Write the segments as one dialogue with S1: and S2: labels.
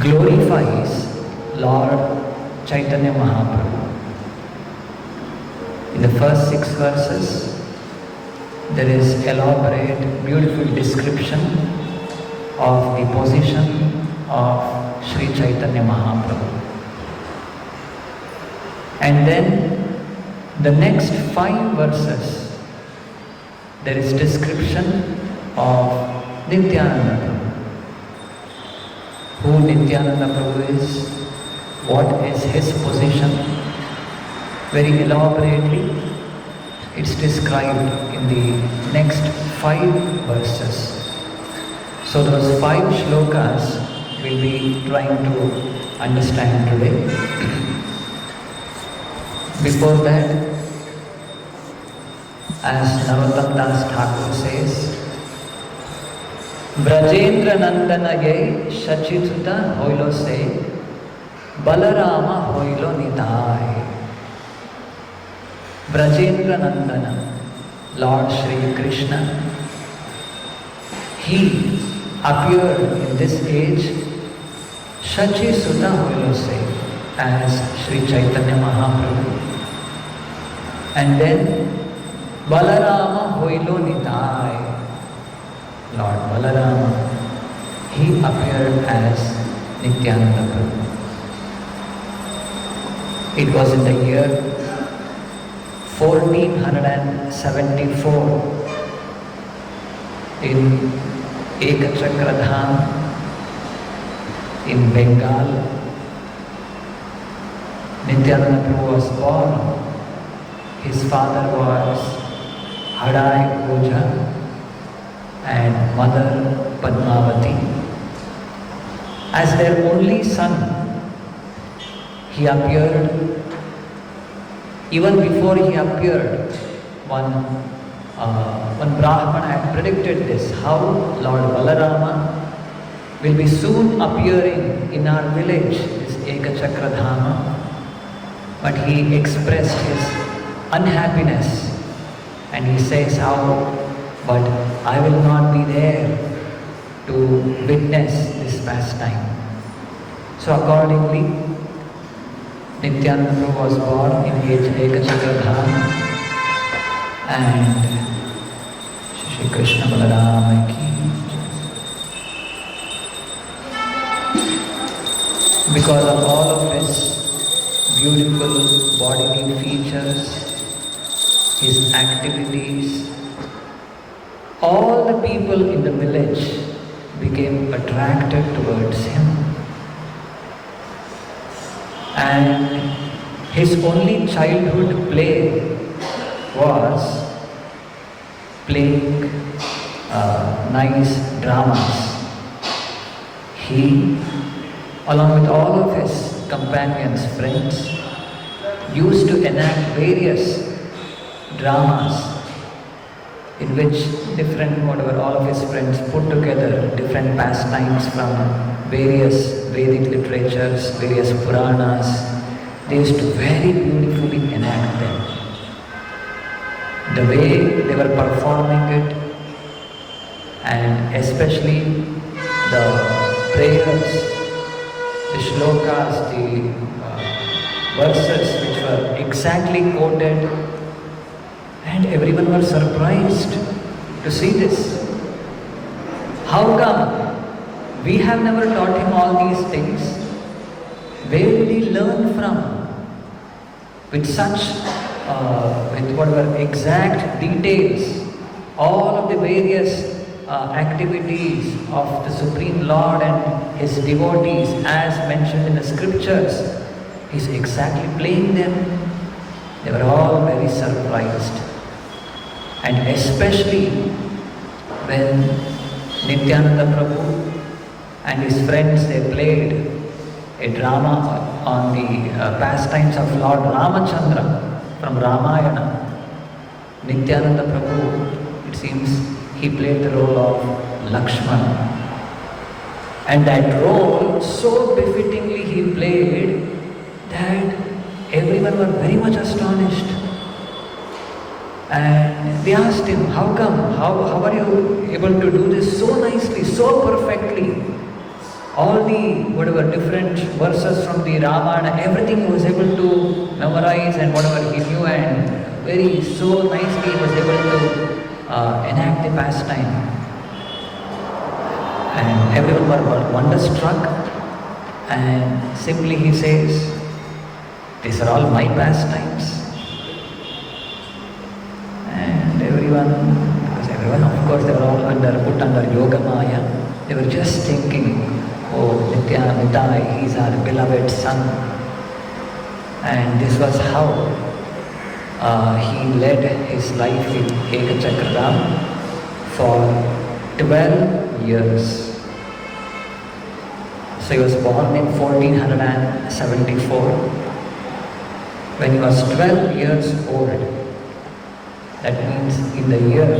S1: glorifies Lord Chaitanya Mahaprabhu. In the first 6 verses, there is elaborate, beautiful description of the position of Sri Chaitanya Mahaprabhu. And then the next 5 verses, there is description of Nityananda Prabhu. Who Nityananda Prabhu is, what is his position, very elaborately it's described in the next 5 verses. So those 5 shlokas we'll be trying to understand today. Before that, as Narottam Das Thakur says, Brajendra Nandana ye Shachituta hoilo se Balarama hoilo nitai. Brajendra Nandana, Lord Shri Krishna, he appeared in this age Shachi Sutta hoilo se as Sri Chaitanya Mahaprabhu. And then Balarama hoilo nitai, Lord Balarama, he appeared as Nityananda Prabhu. It was in the year 1474 in Ekachakradham in Bengal. Nityananda Prabhu was born. His father was Hadai Oja and mother Padmavati. As their only son, he appeared. Even before he appeared, one Brahmana had predicted this, how Lord Balarama will be soon appearing in our village, this Ekachakradhama. But he expressed his unhappiness and he says how, but I will not be there to witness this pastime. So accordingly, Nityananda Prabhu was born in Ekachakradham and Shri Krishna Balarama ki. Because of all of his beautiful bodily features, his activities, all the people in the village became attracted towards him. And his only childhood play was playing nice dramas. He, along with all of his companions, friends, used to enact various dramas in which all of his friends put together different pastimes from various Vedic literatures, various Puranas. They used to very beautifully enact them. The way they were performing it, and especially the prayers, the shlokas, the verses which were exactly quoted, and everyone was surprised to see this. How come? We have never taught him all these things. Where did he learn from? With with whatever exact details, all of the various activities of the Supreme Lord and his devotees as mentioned in the scriptures, he's exactly playing them. They were all very surprised. And especially when Nityananda Prabhu and his friends, they played a drama on the pastimes of Lord Ramachandra from Ramayana. Nityananda Prabhu, it seems, he played the role of Lakshmana. And that role so befittingly he played that everyone were very much astonished. And they asked him, how come? How are you able to do this so nicely, so perfectly? all the whatever different verses from the Ramayana, everything he was able to memorize and whatever he knew, and very so nicely he was able to enact the pastime. And everyone were wonderstruck, and simply he says, "These are all my pastimes." And everyone, of course, they were all put under Yoga Maya. They were just thinking, "Oh, Nityananda, he's our beloved son." And this was how he led his life in Ekachakradham for 12 years. So he was born in 1474. When he was 12 years old, that means in the year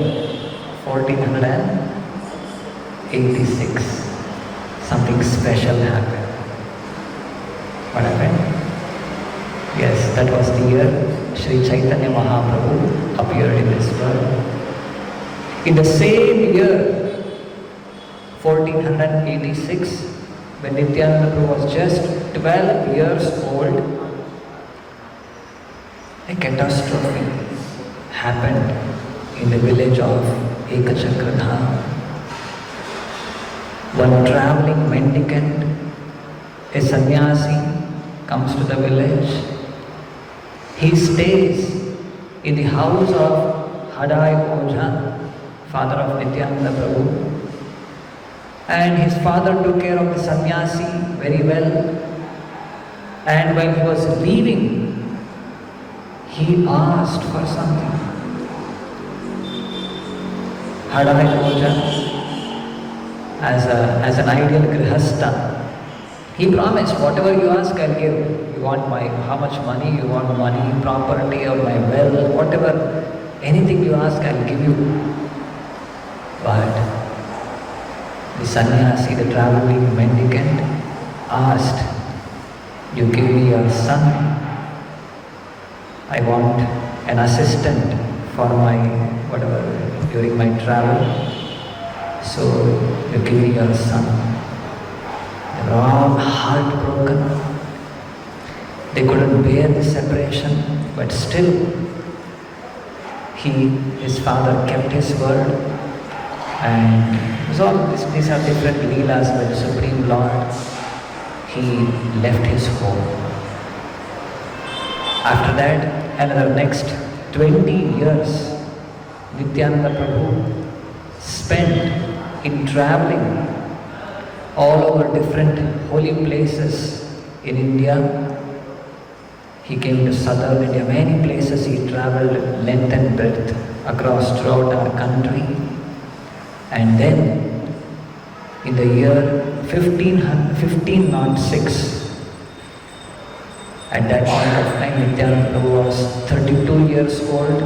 S1: 1486, something special happened. What happened? Yes, that was the year Sri Chaitanya Mahaprabhu appeared in this world. In the same year, 1486, when Nityananda Prabhu was just 12 years old, a catastrophe happened in the village of Ekachakradham. One traveling mendicant, a sannyasi, comes to the village. He stays in the house of Hadai Ojha, father of Nityananda Prabhu. And his father took care of the sannyasi very well. And when he was leaving, he asked for something. Hadai Ojha, as an ideal grihastha, he promised, whatever you ask, I'll give. You want how much money, you want money, property, or my wealth, whatever, anything you ask, I'll give you. But the sannyasi, the traveling mendicant, asked, you give me your son, I want an assistant for my, whatever, during my travel, so you give me your son. They were all heartbroken. They couldn't bear the separation, but still, his father kept his word. And these are different leelas by the Supreme Lord. He left his home. After that, another next 20 years, Nityananda Prabhu spent in traveling all over different holy places in India. He came to southern India, many places he traveled length and breadth across throughout our country. And then, in the year 1506, at that point of time, Nityananda Prabhu was 32 years old,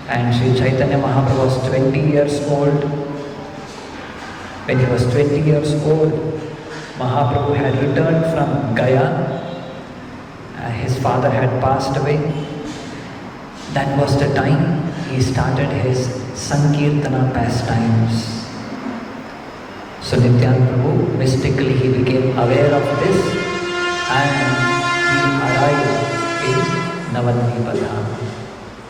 S1: and Sri Chaitanya Mahaprabhu was 20 years old. When he was 20 years old, Mahaprabhu had returned from Gaya. His father had passed away. That was the time he started his Sankirtana pastimes. So Nityananda Prabhu, mystically he became aware of this, and he arrived in Navadvipa.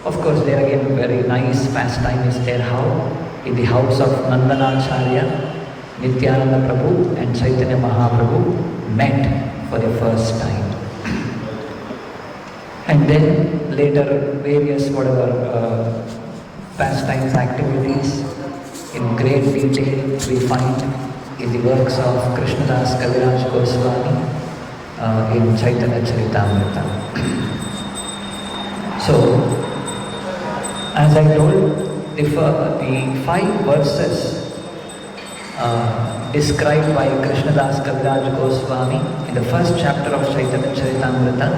S1: Of course, there again very nice pastime is there. How? In the house of Nandanacharya, Nityananda Prabhu and Chaitanya Mahaprabhu met for the first time. And then later various pastimes, activities in great detail we find in the works of Krishnadas Kaviraj Goswami in Chaitanya Charitamrita. So, as I told, the 5 verses described by Krishnadas Kaviraj Goswami in the first chapter of Chaitanya Charitamrita,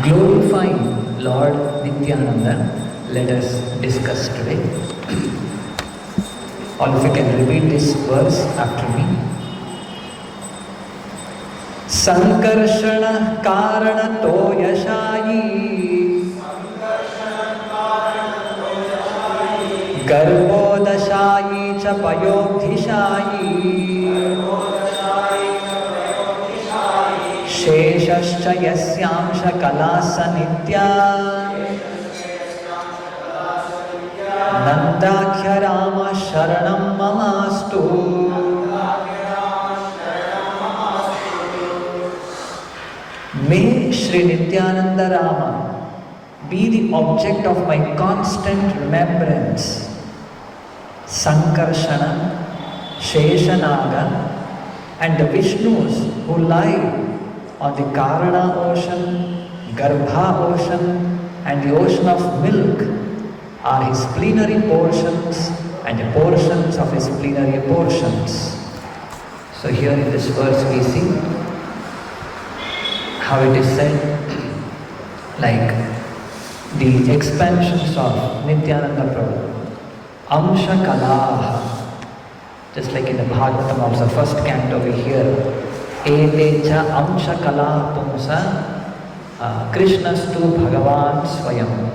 S1: glorifying Lord Nityananda, let us discuss today. All of you can repeat this verse after me. Sankarshana Karana Toyashayi Garbhodashayi cha Payodhishayi Sheshascha yasyamsha kalasa nitya Nandakhya Rama Sharanam Mamastu. May Sri Nityananda Rama be the object of my constant remembrance. Sankarshana, Sheshanaga, and the Vishnus who lie on the Karana ocean, Garbha ocean, and the ocean of milk are his plenary portions and the portions of his plenary portions. So here in this verse we see how it is said, like the expansions of Nityananda Prabhu. Amsha Kalaha, just like in the Bhagavatam also, first canto we hear, Etecha Amsha Kalaha Pumsa Krishnastu Bhagavan Swayam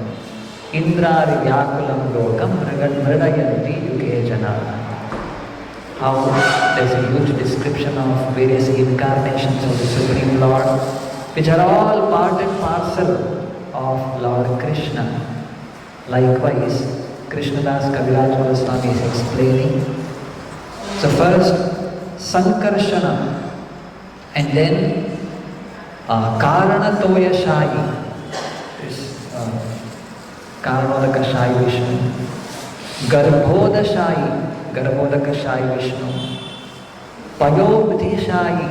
S1: Indrari Vyakulam Lokam Mridayanti Yuge Jana. How there is a huge description of various incarnations of the Supreme Lord, which are all part and parcel of Lord Krishna. Likewise, Krishnadas Kaviraj Goswami is explaining. So first, Sankarshana, and then Karana Toya Shayi, this Karanodaka Shayi Vishnu, Garbhoda Shayi, Garbhodaka Shayi Vishnu, Payobdhi Shayi,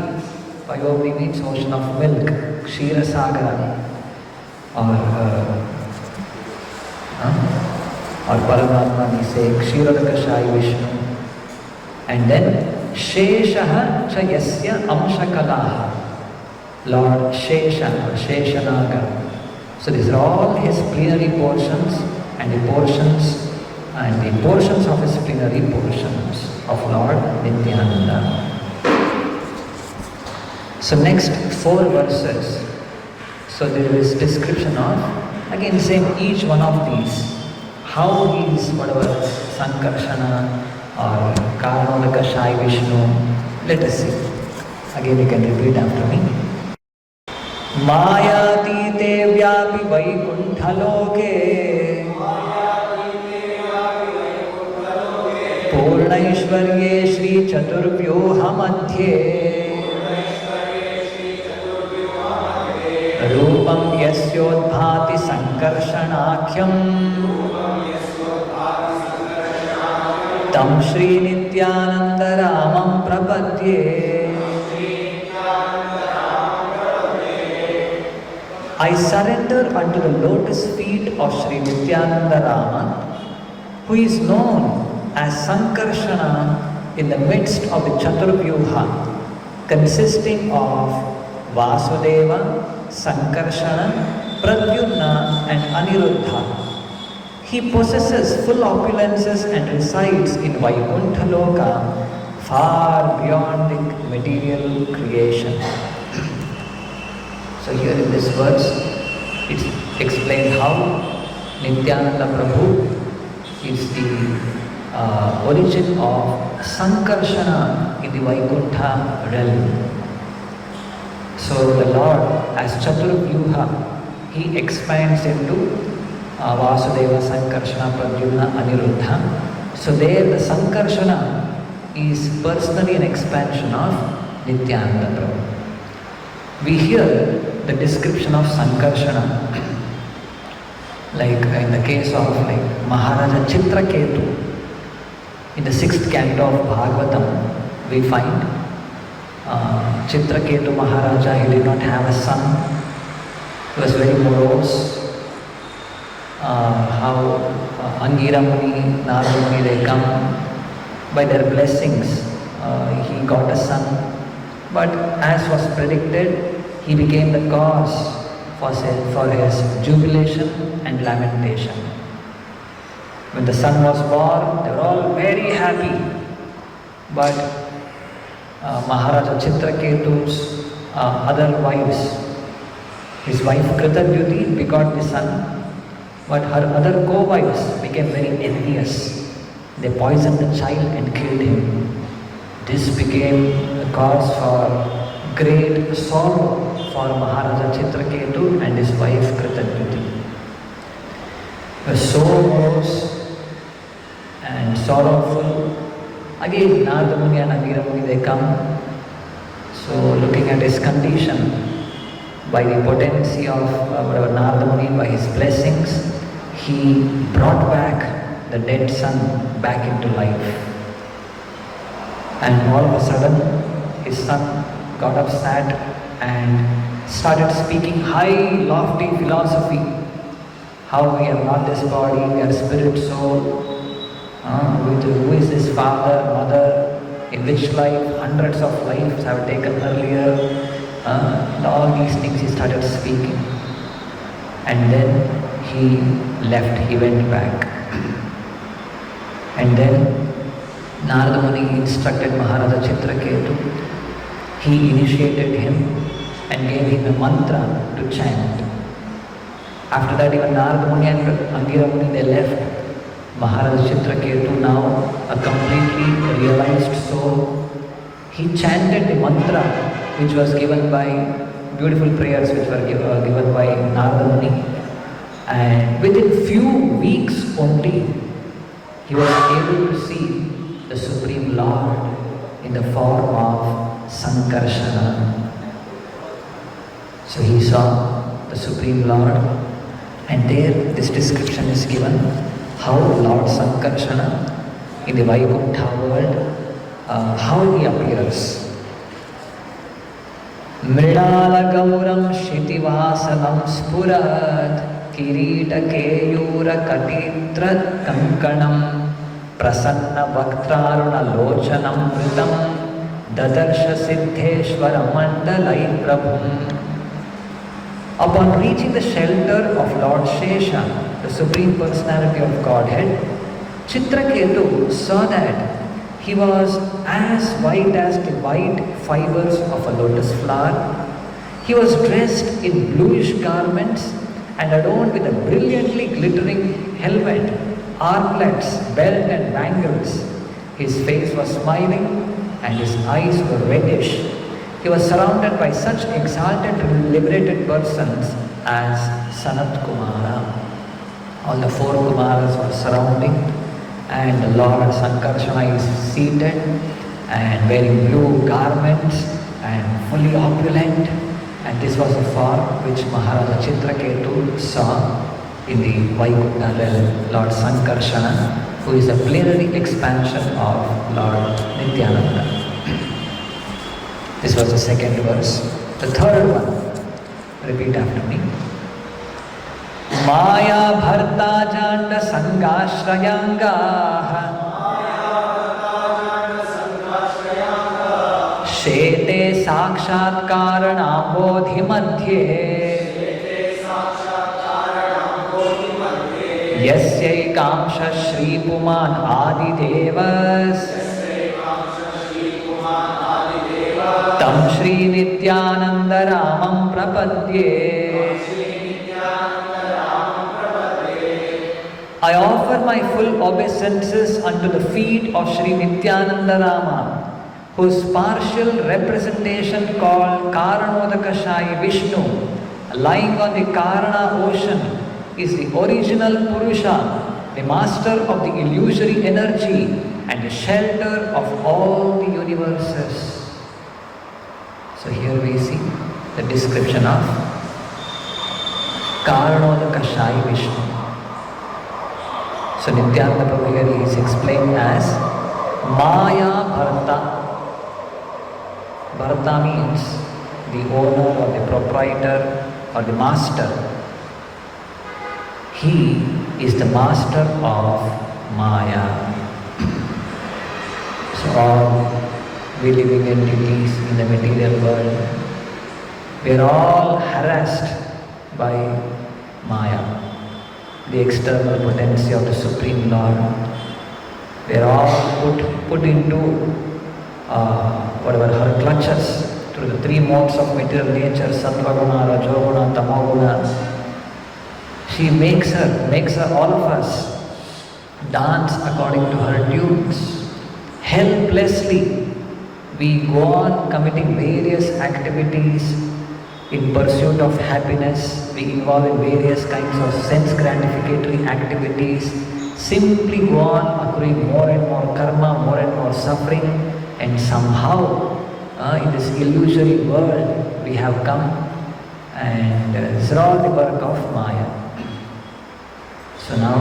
S1: Payobdhi means ocean of milk, Kshira Sagara, or Paramatma we say Kshiradaka Shayi Vishnu, and then Sheshaha cha yasya amsha kalaha, Lord Shesha or Sheshanaga. So these are all his plenary portions and the portions of his plenary portions of Lord Nityananda. So next 4 verses. So there is description of, again same each one of these, how he is whatever Sankarshana or Karanodaka Shayi Vishnu. Let us see. Again you can repeat after me. Mayatite vyapi vaikunthaloke Purnaishwarye Shri Chaturbhyoha Madhye Rupam yasyodbhati sankarshanakyam Tam Shri Nityananda Ramam Prapadye. I surrender unto the lotus feet of Sri Nityananda Rama, who is known as Sankarshana in the midst of the Chaturbhyuha, consisting of Vasudeva, Sankarshana, Pradyumna and Aniruddha. He possesses full opulences and resides in Vaikuntha Loka, far beyond the material creation. So here in this verse, it's explained how Nityananda Prabhu is the origin of Sankarshana in the Vaikuntha realm. So the Lord, as Chaturbhyuha, he expands into Vasudeva, Sankarshana, Pradyumna, Aniruddha. So there the Sankarshana is personally an expansion of Nityananda Prabhu. We hear the description of Sankarshana, like in the case of Maharaja Chitraketu. In the 6th canto of Bhagavatam, we find Chitraketu Maharaja, he did not have a son. He was very morose. How Angira Muni, Narada Muni, they come, by their blessings, he got a son. But as was predicted, he became the cause for his jubilation and lamentation. When the son was born, they were all very happy. But Maharaja Chitraketu's other wives, his wife Kritadyuti begot the son, but her other co-wives became very envious. They poisoned the child and killed him. This became a cause for great sorrow for Maharaja Chitraketu and his wife Kritanyuti. He was so morose and sorrowful. Again, Narada Muni and Angira Muni, they come. So looking at his condition, by the potency of Narada Muni, by his blessings, he brought back the dead son back into life. And all of a sudden, his son got up, sat and started speaking high, lofty philosophy. How we are not this body, we are spirit, soul. Who is this father, mother, in which life, hundreds of lives have taken earlier. And all these things he started speaking. And then he left, he went back. And then Narada Muni instructed Maharaja Chitraketu. He initiated him and gave him a mantra to chant. After that, even Narada Muni and Angira Muni, they left. Maharaja Chitraketu, now a completely realized soul, he chanted the mantra which was given by beautiful prayers which were given by Narada Muni. And within few weeks only, he was able to see the Supreme Lord in the form of Sankarshana. So he saw the Supreme Lord, and there this description is given how Lord Sankarshana in the Vaikuntha world, how he appears. Mridala Gauram Shitivasanam Spurat Kirita Keyura Katitra Kankanam Prasanna Bhaktraruna Lochanam Vritam Dadarsha Siddheshwara Mandalai Prabhum. Upon reaching the shelter of Lord Shesha, the Supreme Personality of Godhead, Chitraketu saw that he was as white as the white fibers of a lotus flower. He was dressed in bluish garments and adorned with a brilliantly glittering helmet, armlets, belt and bangles. His face was smiling and his eyes were reddish. He was surrounded by such exalted, liberated persons as Sanat Kumara. All the four Kumaras were surrounding, and the Lord Sankarshana is seated and wearing blue garments and fully opulent. And this was the form which Maharaja Chitraketu saw in the Vaikuntha realm, Lord Sankarshana, who is a plenary expansion of Lord Nityananda. This was the second verse. The third one, repeat after me. Maya bharta janda sangashrayanga shete sakshat karanam bodhi madhye yasyai kamsha shri puman adidevas tam Shri Nityananda Ramam Prapadye. I offer my full obeisances unto the feet of Shri Nityananda Rama, whose partial representation called Karanodakashayi Vishnu, lying on the Karana ocean, is the original Purusha, the master of the illusory energy and the shelter of all the universes. So here we see the description of Karanodakashayi Vishnu. So Nityananda Prabhu here is explained as Maya Bharata. Bharata means the owner or the proprietor or the master. He is the master of Maya. So all we living entities in the material world, we are all harassed by Maya, the external potency of the Supreme Lord. We are all put into her clutches through the three modes of material nature, Sattva Guna, Rajoguna, Tamoguna. She makes her, all of us, dance according to her tunes, helplessly We go on committing various activities in pursuit of happiness. We involve in various kinds of sense gratificatory activities. Simply go on accruing more and more karma, more and more suffering, and somehow in this illusory world we have come, and it's all the work of Maya. So now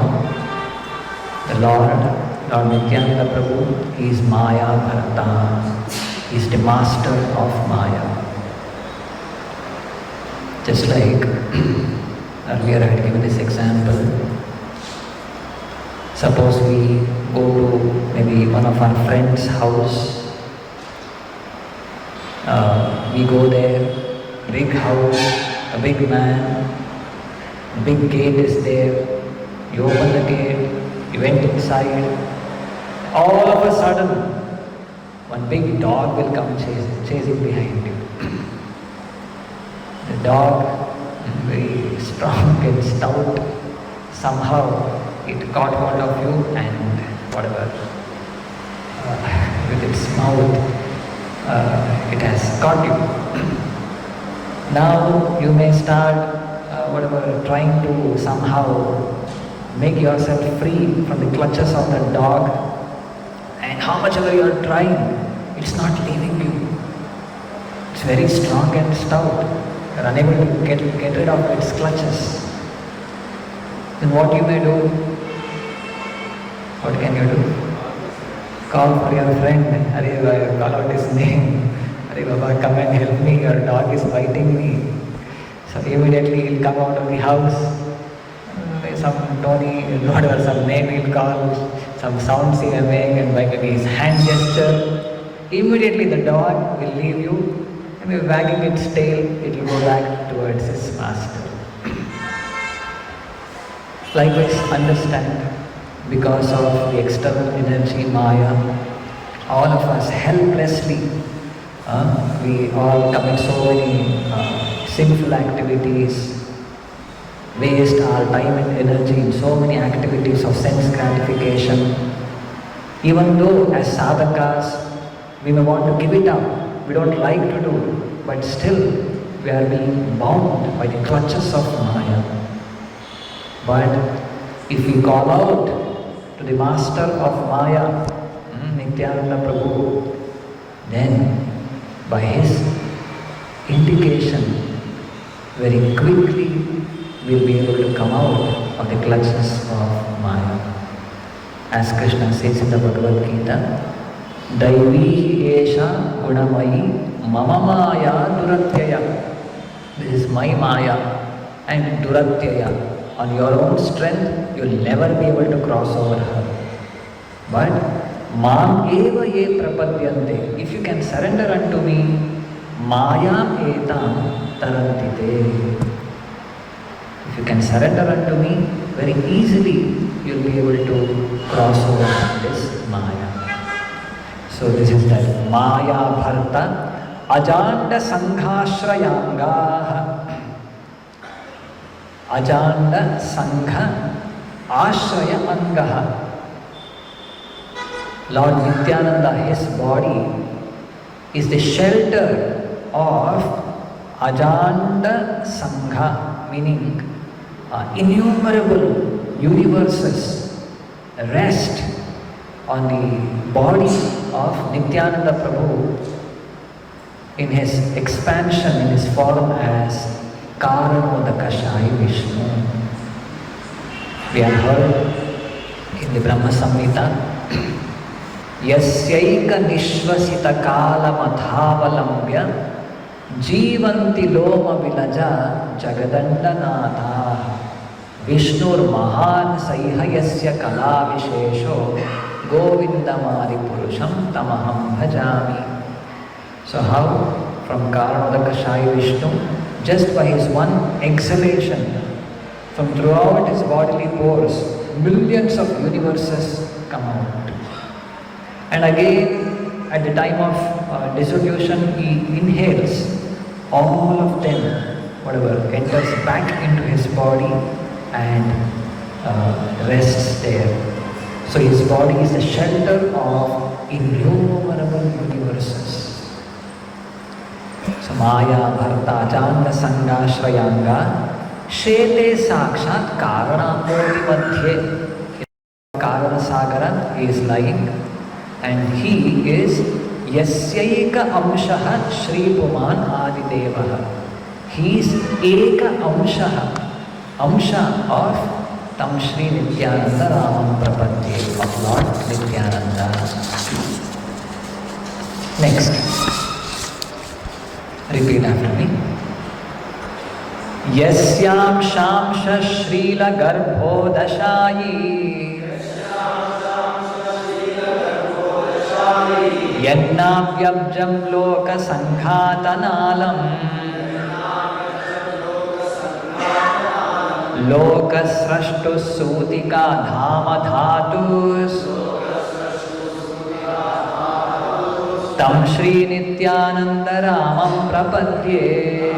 S1: the Lord Nityananda Prabhu, he is Maya Bharata. He is the master of Maya. Just like earlier I had given this example. Suppose we go to maybe one of our friend's house. We go there, big house, a big man, big gate is there. You open the gate, you went inside. All of a sudden, one big dog will come chasing behind you. The dog, very strong and stout, somehow it caught hold of you and whatever, with its mouth, it has caught you. Now you may start trying to somehow make yourself free from the clutches of the dog, and how much ever you are trying, it's not leaving you. It's very strong and stout. You are unable to get rid of its clutches. Then what you may do? What can you do? Call for your friend. Arey, call out his name. Arey Baba, come and help me, your dog is biting me. So immediately he'll come out of the house. Some Tony, whatever, some name he'll call, some sounds he'll make, and by his hand gesture, immediately the dog will leave you, and by wagging its tail, it will go back towards its master. Likewise, understand, because of the external energy Maya, all of us helplessly, we all commit so many sinful activities, waste our time and energy in so many activities of sense gratification. Even though as sadhakas, we may want to give it up, we don't like to do, but still we are being bound by the clutches of Maya. But if we call out to the master of Maya, Nityananda Prabhu, then by his indication, very quickly we'll be able to come out of the clutches of Maya. As Krishna says in the Bhagavad Gita, Daivi Esha Gunamayi Mama Maya Duratyaya. This is my Maya and Duratyaya. On your own strength, you'll never be able to cross over her. But Mam Eva Ye Prapadyante. If you can surrender unto me, Mayam Etam Tarantite. If you can surrender unto me, very easily you'll be able to cross over this Maya. So this is that Maya Bharta Ajanda Sanghashrayanga. Ajanda Sangha Ashraya Angaha. Lord Nityananda, his body is the shelter of Ajanda Sangha, meaning innumerable universes rest on the body of Nityananda Prabhu in his expansion, in his form as Karanodakashai Vishnu. We have heard in the Brahma Samhita, Yasyaika Nishvasita Kala Madhavalambya Jivanti Loma Vilaja Jagadanda Vishnur Mahan Saihayasya Kala Vishesho Govindamari Purusham Tamaham Bhajami. So how from Karanodakashai Vishnu, just by his one exhalation, from throughout his bodily pores, millions of universes come out. And again, at the time of dissolution, he inhales all of them, whatever, enters back into his body and rests there. So his body is the shelter of innumerable universes. So Maya Bharta Janga Sanga Shrayanga Shete Sakshat Karanambodi Madhye. Karana Sagara is lying, and he is Yasyaika Amshaha Shri Puman Adidevaha. He is Eka Amsha of Tam Shri Nityananda Ramam Prapadye, of Lord Nityananda. Next, repeat after me. Yasyam Shamsha Shrila Garbho Dashayi Yadnavyabjam Loka Sanghatanalam Lokasrashtu Sutika Dhama Dhatus Tam Shri Nityananda Ramam Prapadye.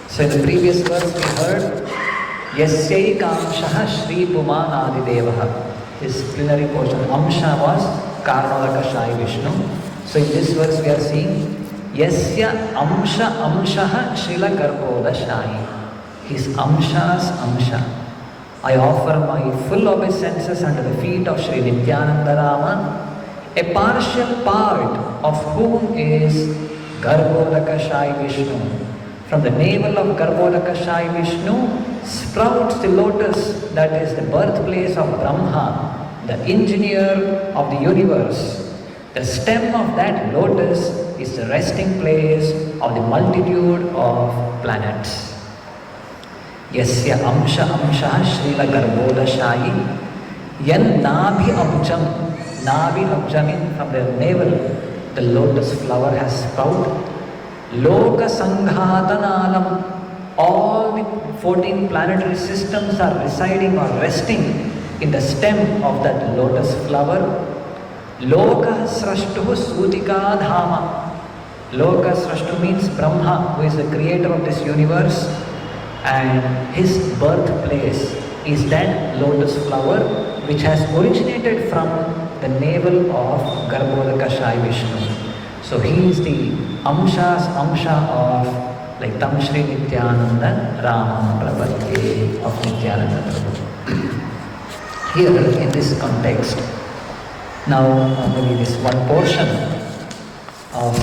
S1: So in the previous verse we heard Yasyai Kamshaha Shri Puman Adidevaha. His plenary portion Amsha was Karnodakashai Vishnu. So in this verse we are seeing Yasya Amshaha Srila Garbhodashai. His Amsha's Amsha. I offer my full obeisances under the feet of Sri Nityananda Rama, a partial part of whom is Garbhodakashai Vishnu. From the navel of Garbhodakashai Vishnu sprouts the lotus that is the birthplace of Brahma, the engineer of the universe. The stem of that lotus is the resting place of the multitude of planets. Yasya Amsha Srila Garbhodashai Yan Nabhi Abjam from the navel the lotus flower has sprouted. Loka Sanghatanalam, all the 14 planetary systems are residing or resting in the stem of that lotus flower. Loka Srashtu Sutika Dhama. Loka Srashtu means Brahma, who is the creator of this universe, and his birthplace is that lotus flower which has originated from the navel of Garbhodakashai Vishnu. So he is the Amsha's Amsha of like Tam Shri Nityananda Ramam Prapadye of Nityananda Prabhu. Here in this context, now maybe this one portion of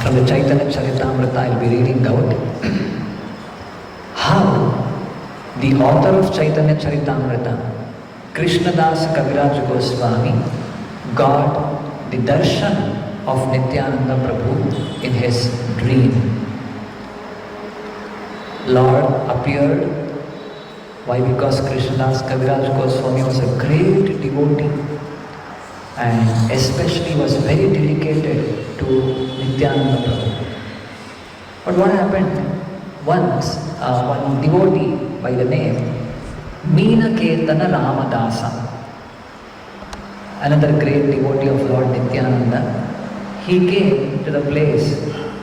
S1: from the Chaitanya Charitamrita I will be reading out. How the author of Chaitanya Charitamrita, Krishnadas Kaviraj Goswami, got the darshan of Nityananda Prabhu in his dream. Lord appeared. Why? Because Krishnadas Kaviraj Goswami was a great devotee and especially was very dedicated to Nityananda Prabhu. But what happened? Once, one devotee by the name Meenaketana Ramadasa, another great devotee of Lord Nityananda, he came to the place,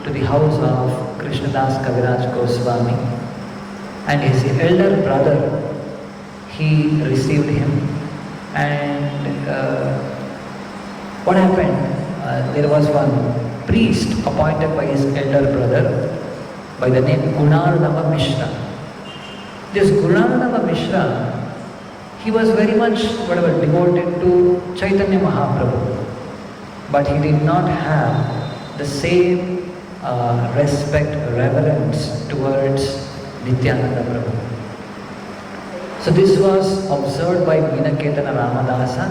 S1: to the house of Krishnadas Kaviraj Goswami, and his elder brother, he received him. And what happened? There was one priest appointed by his elder brother by the name Gunarnava Mishra. This Gunarnava Mishra, he was very much devoted to Chaitanya Mahaprabhu, but he did not have the same respect, reverence towards Nityananda Prabhu. So this was observed by Meenaketana Ramadasa,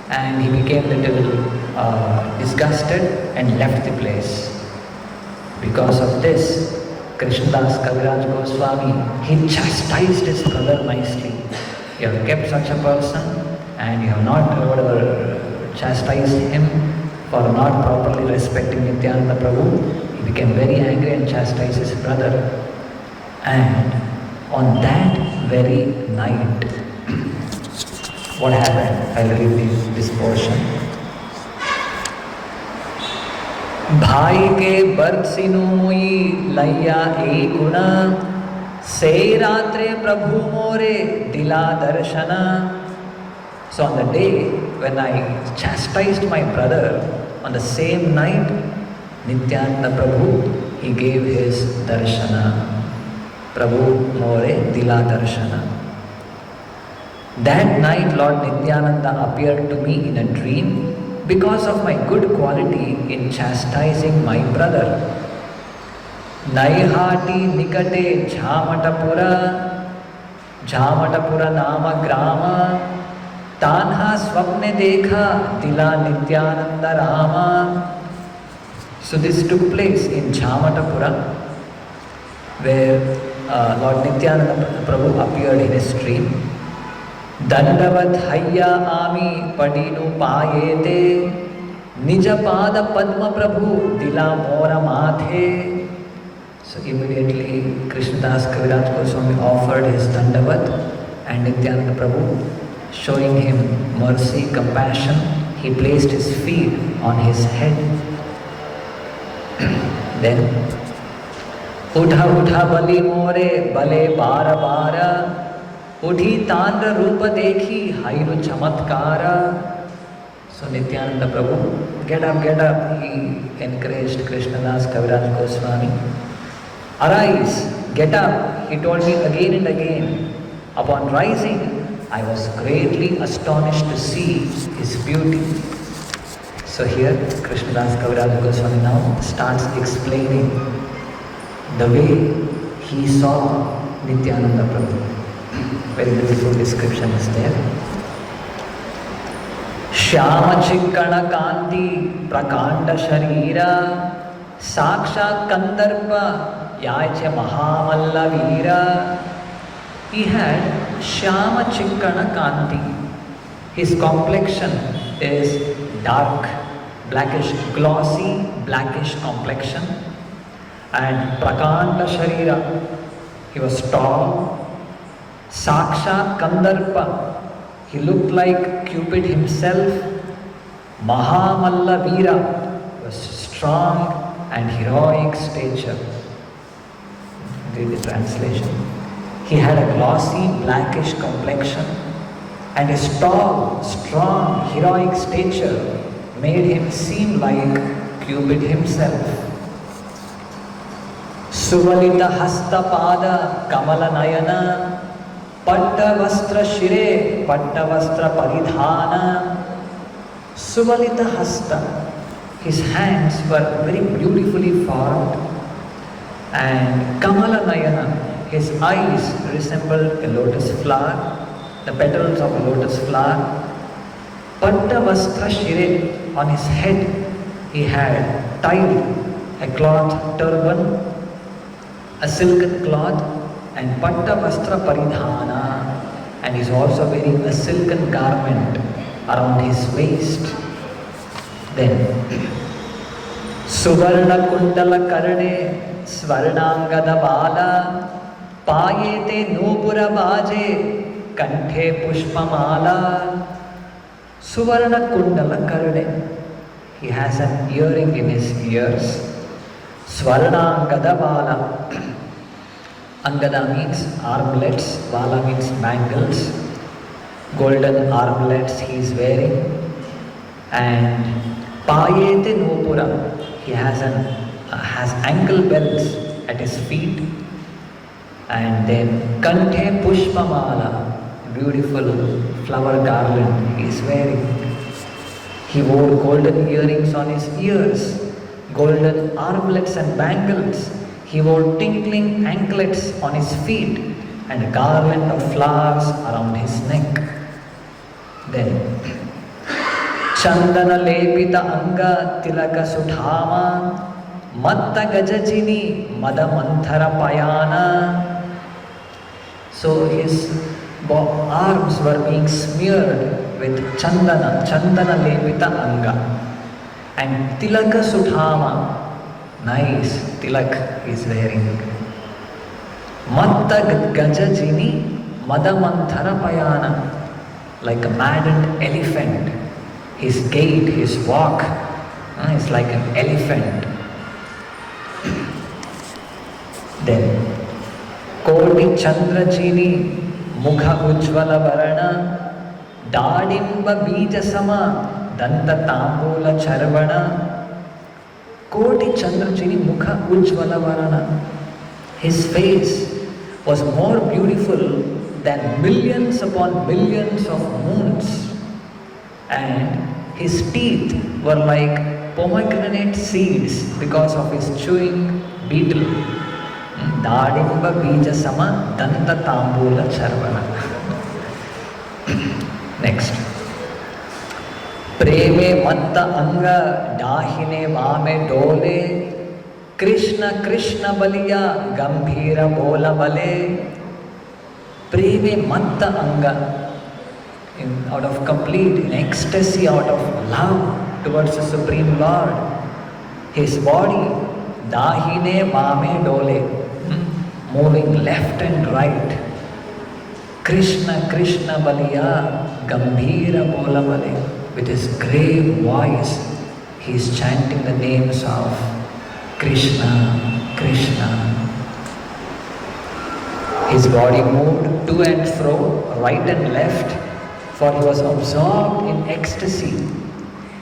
S1: and he became a little disgusted and left the place. Because of this, Krishnadas Kaviraj Goswami, he chastised his brother nicely. You have kept such a person and you have not chastised him for not properly respecting Nityananda Prabhu. He became very angry and chastised his brother. And on that very night, what happened? I'll read this portion. भाई के बरसिनु मुई लैया ए गुणा Se ratre Prabhu more dila darshana. So on the day when I chastised my brother, on the same night, Nityananda Prabhu, he gave his darshana. Prabhu more dila darshana. That night Lord Nityananda appeared to me in a dream because of my good quality in chastising my brother. Naihati nikate Jhamatapura nama grama Tanha swapne dekha dila Nityananda Rama. So this took place in Jhamatapura, where Lord Nityananda Prabhu appeared in his dream. Dandavat hayya ami padinu payete Nijapada Padma Prabhu dila mora mathe. So immediately Krishnadas Kaviraj Goswami offered his dandavat, and Nityananda Prabhu, showing him mercy, compassion, he placed his feet on his head. Then Utha utha bali more bale bara bara Udhi tandra rupa dekhi hairu chamatkara. So Nityananda Prabhu, get up, he encouraged Krishnadas Kaviraj Goswami. Arise, get up, he told me again and again. Upon rising, I was greatly astonished to see his beauty. So here Krishnadas Kaviraj Goswami now starts explaining the way he saw Nityananda Prabhu. Very beautiful description is there. Shyama chikkana kanti prakanda sharira Saksha kandarpa yacha mahamalla veera. He had Shyama chikkana kanti. His complexion is dark, blackish, glossy, blackish complexion. And prakanda sharira. He was tall. Saksha kandarpa. He looked like Cupid himself. Mahamalla veera. Was strong and heroic stature. Read the translation. He had a glossy, blackish complexion, and his tall, strong, heroic stature made him seem like Cupid himself. Suvalita hasta pada kamala nayana Patta vastra shire patta vastra paridhana. Suvalita hasta. His hands were very beautifully formed, and kamala nayana, his eyes resembled a lotus flower, the petals of a lotus flower. Patta vastra shire, on his head he had tied a cloth turban, a silken cloth, and patta vastra paridhana, and he's also wearing a silken garment around his waist. Then Suvarna kundala karne svarnangada bala Payete nupura baje kanthe pushpamala. Suvarna kundala karne. He has an earring in his ears. Svarnangada bala. Angada means armlets, bala means bangles. Golden armlets he is wearing. And Payete nupura. He has ankle bells at his feet. And then Kanthe Pushpamala, beautiful flower garland he is wearing. He wore golden earrings on his ears, golden armlets and bangles. He wore tinkling anklets on his feet and a garland of flowers around his neck. Then Chandana lepita anga tilaka sudhama matta gajajini madamanthara payana. So his arms were being smeared with chandana lepita anga, and tilaka sudhama, nice tilak is wearing. Matta gajajini madamanthara payana, like a maddened elephant. His gait, his walk is like an elephant. Then कोटि चंद्र चीनी मुख उज्ज्वल वर्ण दाडिंब बीज सम दंत तांबूल चर्वण कोटि चंद्र चीनी मुख उज्ज्वल वर्ण. His face was more beautiful than millions upon millions of moons, and his teeth were like pomegranate seeds because of his chewing beetle. Dadimba bija sama danta tambula charvana. Next. Preme matta anga dahine vame dole Krishna Krishna baliya gambhira bola bale. Preme matta anga, out of complete in ecstasy, out of love towards the Supreme Lord. His body dahine vame dole, moving left and right. Krishna Krishna baliya gambhira bola bale. With his grave voice, he is chanting the names of Krishna Krishna. His body moved to and fro, right and left, for he was absorbed in ecstasy.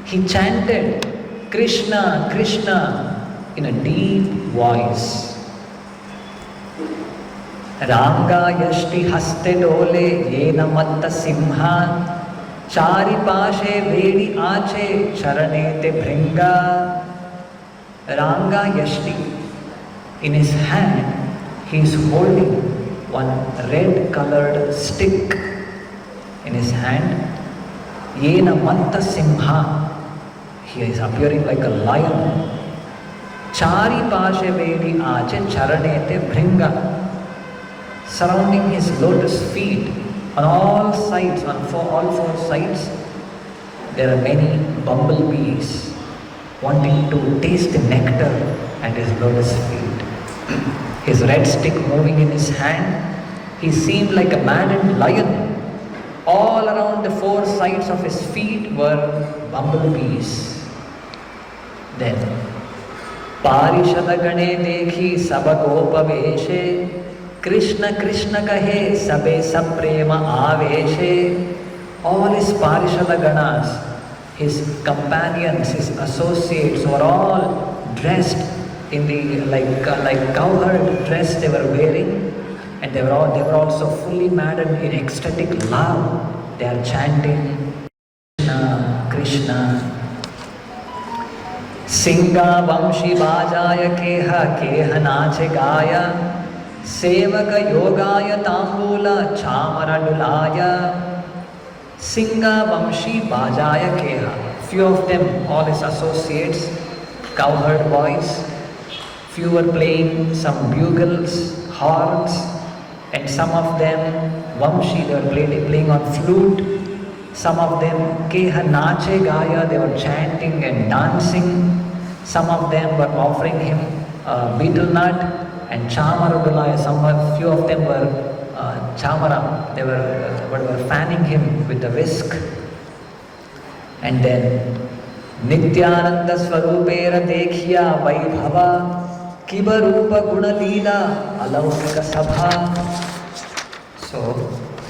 S1: He chanted Krishna Krishna in a deep voice. Ranga yashti haste dole yena matta simha chari pashe vedi ache charane te bhringa. Ranga yashti, in his hand he is holding one red colored stick in his hand. Yena matta simha, he is appearing like a lion. Chari pashe vedi ache charane te bhringa. Surrounding his lotus feet on all sides, all four sides, there are many bumblebees wanting to taste the nectar at his lotus feet. His red stick moving in his hand, he seemed like a maddened lion. All around the four sides of his feet were bumblebees. Then, Parishada Gane dekhi sabagopaveshe Krishna Krishna kahe sabe saprema aveshe. All his Parishada Ganas, his companions, his associates were all dressed in the like cowherd dress they were wearing, and they were also fully maddened in ecstatic love. They are chanting Krishna Krishna. Singa vamshi bajaya keha keha nache gaya sevaka yogaya tambula chamara dulaya. Singa vamshi bajaya keha. Few of them, all his associates, cowherd boys. Few were playing some bugles, horns, and some of them vamshi, they were playing on flute. Some of them keha nache gaya, they were chanting and dancing. Some of them were offering him betel nut and chamarudulaya. Few of them were chamara, they were fanning him with a whisk. And then nityananda swarupera dekhya vaibhava kibarupa gunalila alaukika sabha. So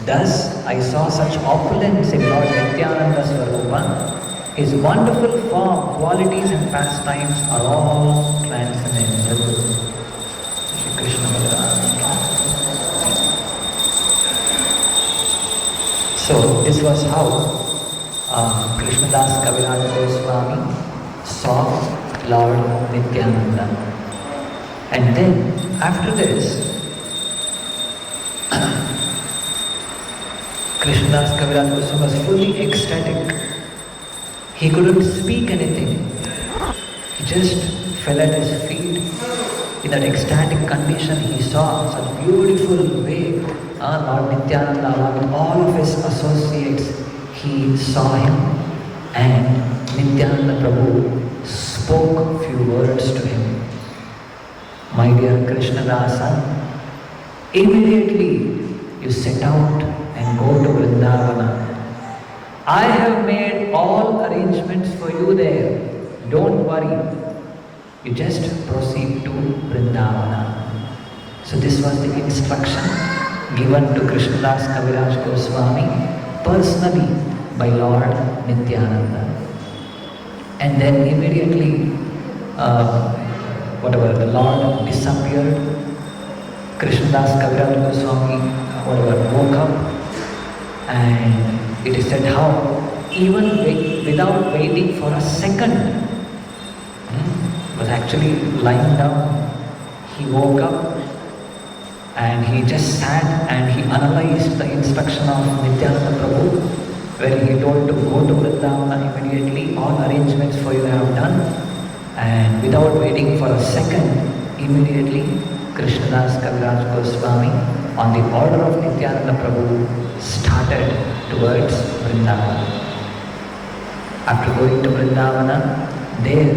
S1: thus I saw such opulence in Lord Nityananda Swarupa. His wonderful form, qualities and pastimes are all transcendental. Shri Krishna Balaram. So this was how Krishnadas Kaviraj Goswami saw Lord Nityananda. And then after this, Krishnadas Kaviraj Goswami was fully ecstatic. He couldn't speak anything. He just fell at his feet. In that ecstatic condition, he saw such beautiful way. Lord Nityananda, along with all of his associates, he saw him, and Nityananda Prabhu spoke few words to him. My dear Krishna Dasa, immediately you set out and go to Vrindavana. I have made all arrangements for you there. Don't worry. You just proceed to Vrindavana. So this was the instruction given to Krishnadas Kaviraj Goswami personally by Lord Nityananda. And then immediately, the Lord disappeared. Krishnadas Kaviraj Goswami, woke up, and it is said how, even without waiting for a second, was actually lying down. He woke up and he just sat and he analyzed the instruction of Nityananda Prabhu, where he told to go to Vrindavana immediately, all arrangements for you have done, and without waiting for a second, immediately Krishnadas Kaviraj Goswami, on the order of Nityananda Prabhu, started towards Vrindavana. After going to Vrindavana, there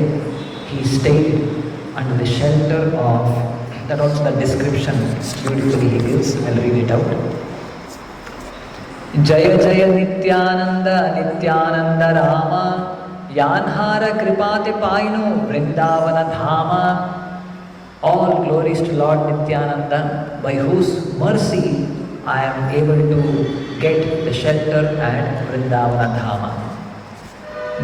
S1: he stayed under the shelter of, that also the description beautifully he gives. I'll read it out. Jaya Jaya Nityananda Nityananda Rama Yanhara Kripate Painu Vrindavana Dhama. All glories to Lord Nityananda, by whose mercy I am able to get the shelter at Vrindavana Dhama.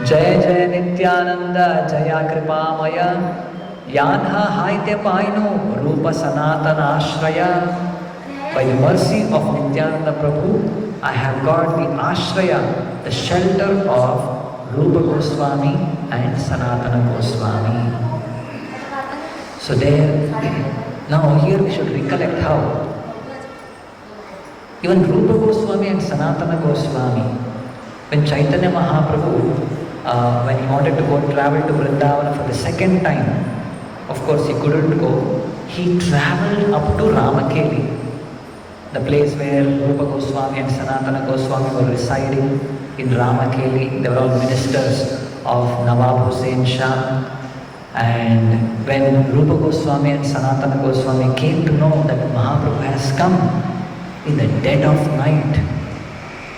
S1: Jaya Jaya Nityananda Jaya Kripamaya Yanha Haite Painu Rupa Sanatana Ashraya. By the mercy of Nityananda Prabhu, I have got the Ashraya, the shelter of Rupa Goswami and Sanatana Goswami. So there, now here we should recollect how even Rupa Goswami and Sanatana Goswami, when Chaitanya Mahaprabhu, when he wanted to go travel to Vrindavana for the second time, of course he couldn't go, he traveled up to Ramakeli, the place where Rupa Goswami and Sanatana Goswami were residing in Ramakeli. They were all ministers of Nawab Hussain Shah. And when Rupa Goswami and Sanatana Goswami came to know that Mahaprabhu has come in the dead of night,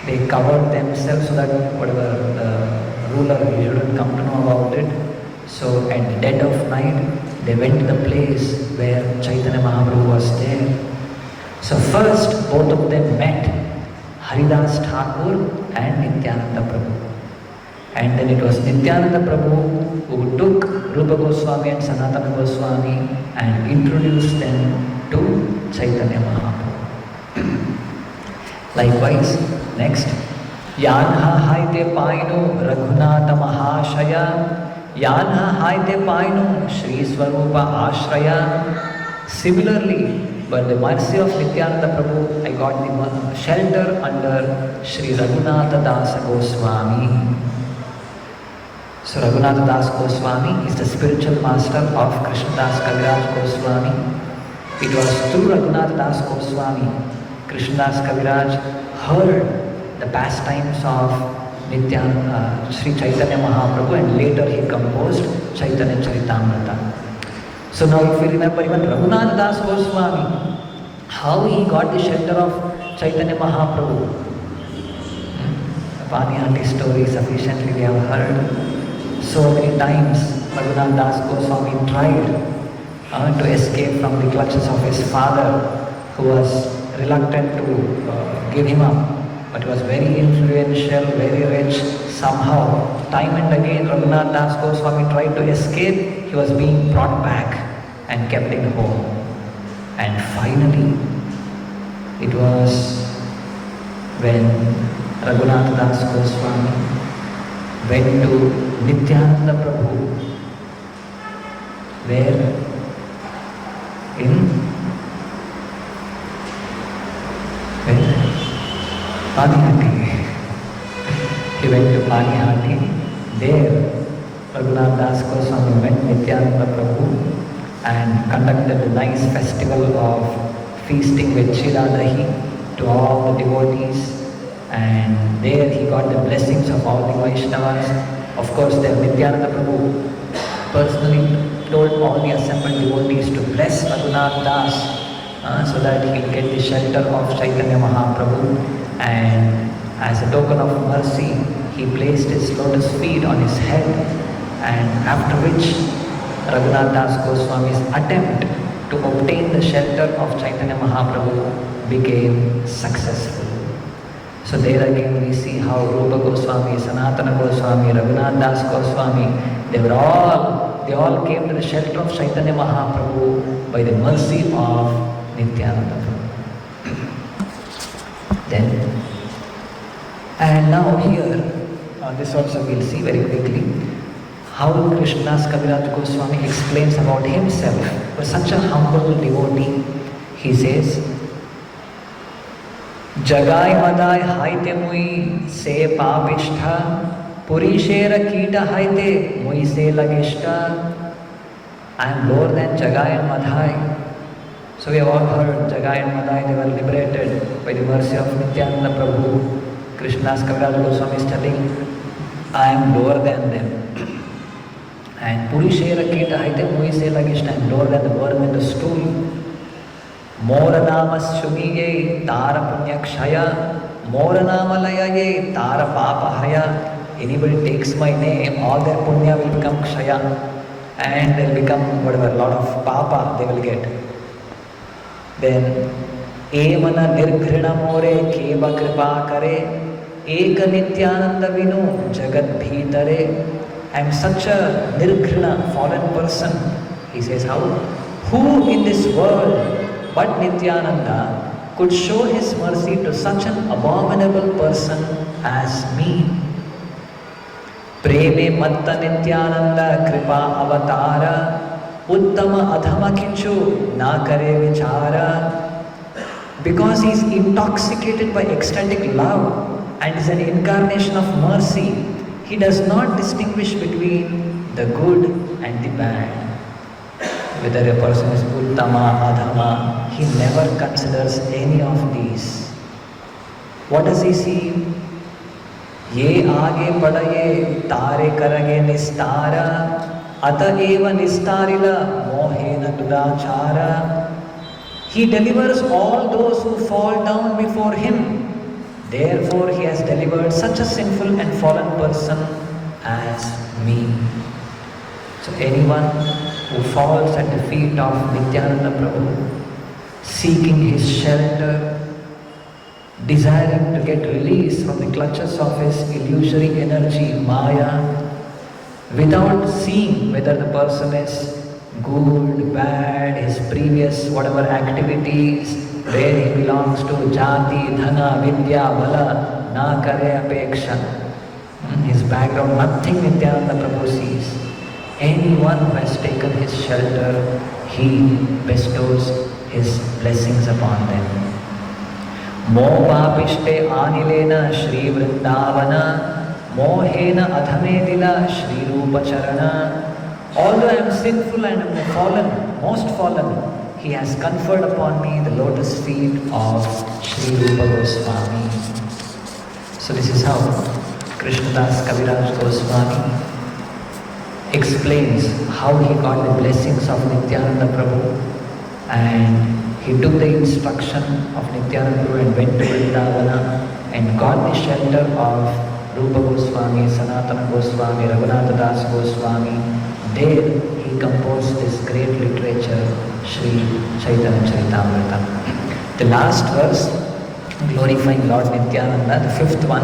S1: they covered themselves so that whatever the ruler, he shouldn't come to know about it. So at the dead of night, they went to the place where Chaitanya Mahaprabhu was there. So first, both of them met Haridas Thakur and Nityananda Prabhu. And then it was Nityananda Prabhu who took Rupa Goswami and Sanatana Goswami and introduced them to Chaitanya Mahaprabhu. Likewise, next, Yanha Haite Painu Raghunatha Mahashaya Yanha Haite Painu Shri Swarupa Ashraya. Similarly, by the mercy of Nityananda Prabhu, I got the shelter under Shri Raghunatha Dasa Goswami. So Raghunatha Das Goswami is the spiritual master of Krishnadas Kaviraj Goswami. It was through Raghunatha Das Goswami, Krishnadas Kaviraj heard the pastimes of Sri Chaitanya Mahaprabhu, and later he composed Chaitanya Charitamrita. So now if you remember even Raghunatha Das Goswami, how he got the shelter of Chaitanya Mahaprabhu. The Panihati story sufficiently we have heard. So many times Raghunatha Das Goswami tried to escape from the clutches of his father, who was reluctant to give him up. But he was very influential, very rich. Somehow, time and again, Raghunatha Das Goswami tried to escape. He was being brought back and kept in home. And finally, it was when Raghunatha Das Goswami went to Nityananda Prabhu, where in Panihati. He went to Panihati. There, Raghunatha Das Goswami met Nityananda Prabhu and conducted a nice festival of feasting with Chiradahi to all the devotees. And there he got the blessings of all the Vaishnavas. Of course, there Nityananda Prabhu personally told all the assembled devotees to bless Raghunatha Das so that he will get the shelter of Chaitanya Mahaprabhu. And as a token of mercy, he placed his lotus feet on his head, and after which Raghunatha Das Goswami's attempt to obtain the shelter of Chaitanya Mahaprabhu became successful. So there again we see how Rupa Goswami, Sanatana Goswami, Raghunath Das Goswami, they all came to the shelter of Chaitanya Mahaprabhu by the mercy of Nityananda Prabhu. Then, and now here, this also we'll see very quickly, how Krishnadas Kaviraj Goswami explains about himself. For such a humble devotee, he says, Jagai madai haite mui se papishtha, purishera kita haite mui se lagishta. I am lower than Jagai and Madhai. So we have all heard Jagai and Madhai, they were liberated by the mercy of Nityananda Prabhu. Krishnadas Kaviraj Goswami is telling, I am lower than them. And Purishera Kita Haite Mui Se Lagishta, I am lower than the worm in the stool. Moranamas Shumiye Tara Punyakshaya, Moranama Layaye Tara Papa Haya. Anybody takes my name, all their punya will become Kshaya. And they'll become whatever, a lot of Papa they will get. Then, Emana Nirghrina More Keva Kripa Kare, Eka Nityananda Vinu Jagat Bhitare. I am such a nirghrina, fallen person. He says, how? Who in this world but Nityananda could show his mercy to such an abominable person as me? Preme Matta Nityananda Kripa Avatara Uttama Adhama Kinchu Na Kare Vichara. Because he is intoxicated by ecstatic love and is an incarnation of mercy, he does not distinguish between the good and the bad. Whether a person is Uttama, Adhama, he never considers any of these. What does he see? Ye aage padaye tare karage nistara ata eva nistarila mohena dudachara. He delivers all those who fall down before him. Therefore, he has delivered such a sinful and fallen person as me. So anyone who falls at the feet of Nityananda Prabhu, seeking his shelter, desiring to get release from the clutches of his illusory energy, Maya, without seeing whether the person is good, bad, his previous whatever activities, where he belongs to, Jati, Dhana, Vidya, Bala, Na Kare Apeksha. His background, nothing Nityananda Prabhu sees. Anyone who has taken his shelter, he bestows his blessings upon them. Mo papishte anilena Shri Vrindavana, mohena adhamedila Shri Rupa Charana. Although I am sinful and I am fallen, most fallen, he has conferred upon me the lotus feet of Shri Rupa Goswami. So this is how Krishnadas Kaviraj Goswami explains how he got the blessings of Nityananda Prabhu, and he took the instruction of Nityananda Prabhu and went to Vrindavana and got the shelter of Rupa Goswami, Sanatana Goswami, Raghunath Das Goswami. There he composed this great literature, Sri Chaitanya Charitamrita. The last verse, glorifying Lord Nityananda, the fifth one,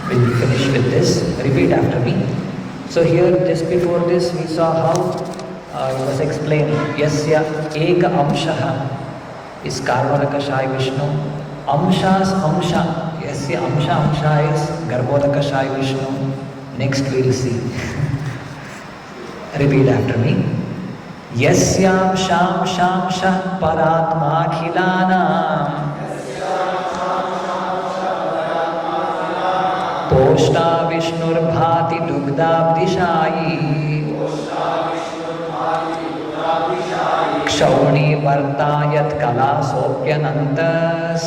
S1: we'll finish with this. Repeat after me. So here, just before this, we saw how it was explained, Yasya Eka Amshaha is Karmadakashai Vishnu. Amsha's Amsha, Yasya Amsha is Garbhodakashai Vishnu. Next we'll see. Repeat after me. Yasyam Sham Sham Shah Paratma Khilana Poshta Vishnur Bhati Dugdabdishayi Kshauni Vartayat Kala Sopyanantas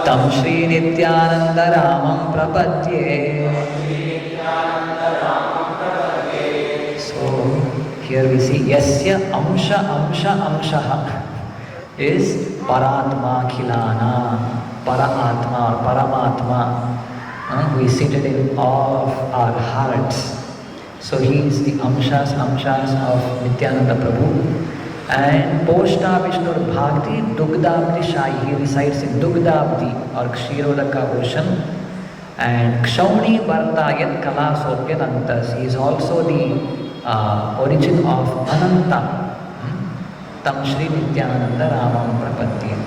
S1: Tam Shri Nityananda Ramam Prapadye. Here we see Yasya Amsha Amsha Amshaha is Paratma Khilana, Paraatma or Paramatma, who is seated in all of our hearts. So he is the amshas of Nityananda Prabhu. And Poshta Vishnu Bhakti Dugdabdi Shai, he resides in Dugdabdi or Kshirodaka ocean. And Kshauni Varta Yat Kala Sopya Nantas, he is also the origin of Ananta. Tam Shri Nityananda Ramam Prapatya.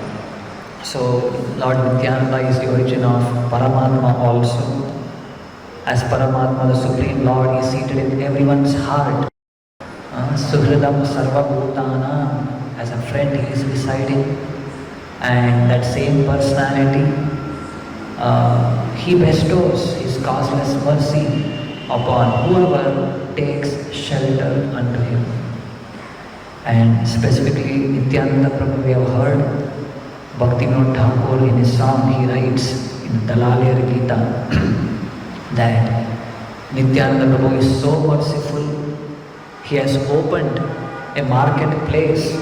S1: So Lord Nityananda is the origin of Paramatma also. As Paramatma, the Supreme Lord, is seated in everyone's heart. Suhridam Sarva Bhutana, as a friend he is residing. And that same personality, he bestows his causeless mercy upon whoever takes shelter unto him. And specifically, Nityananda Prabhu, we have heard, Bhaktivinoda Thakur in his song, he writes in Dalaliyar Gita that Nityananda Prabhu is so merciful, he has opened a marketplace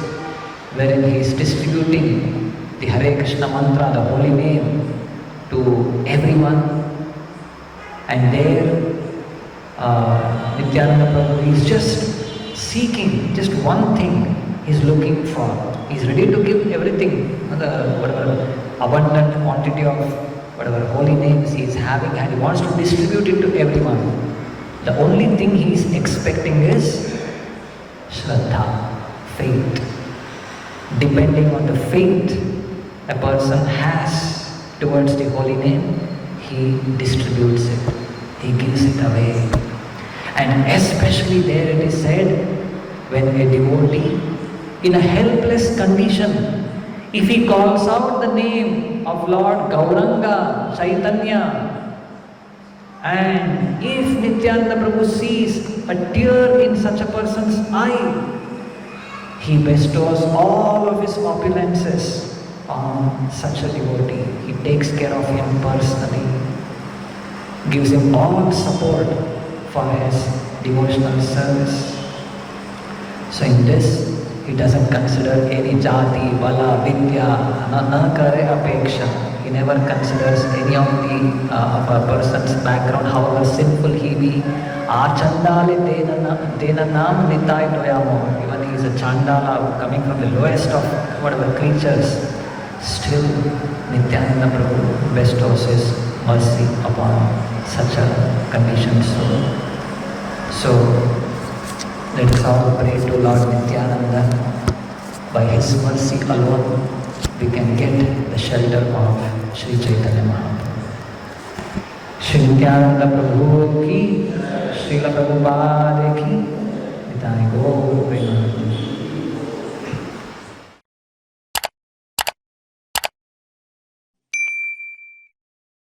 S1: wherein he is distributing the Hare Krishna mantra, the holy name, to everyone. And there, Nityananda Prabhu is just seeking just one thing he is looking for. He is ready to give everything, whatever abundant quantity of whatever holy names he is having, and he wants to distribute it to everyone. The only thing he is expecting is Shraddha, faith. Depending on the faith a person has towards the holy name, he distributes it, he gives it away. And especially there it is said, when a devotee in a helpless condition, if he calls out the name of Lord Gauranga, Chaitanya, and if Nityananda Prabhu sees a tear in such a person's eye, he bestows all of his opulences on such a devotee. He takes care of him personally, gives him all support for his devotional service. So in this, he doesn't consider any jati, bala, vidya, na kare apeksha. He never considers any of a person's background, however sinful he be. Achandale dena nam nitai doyamo. Even he is a chandala coming from the lowest of whatever creatures, still Nityananda Prabhu bestows his mercy upon such a conditioned soul. So let us all pray to Lord Nityananda. By his mercy alone, we can get the shelter of Sri Chaitanya Mahaprabhu. Shri Nityananda Prabhu ki, Srila Prabhupada ki, Nitai Gaur Premanandi.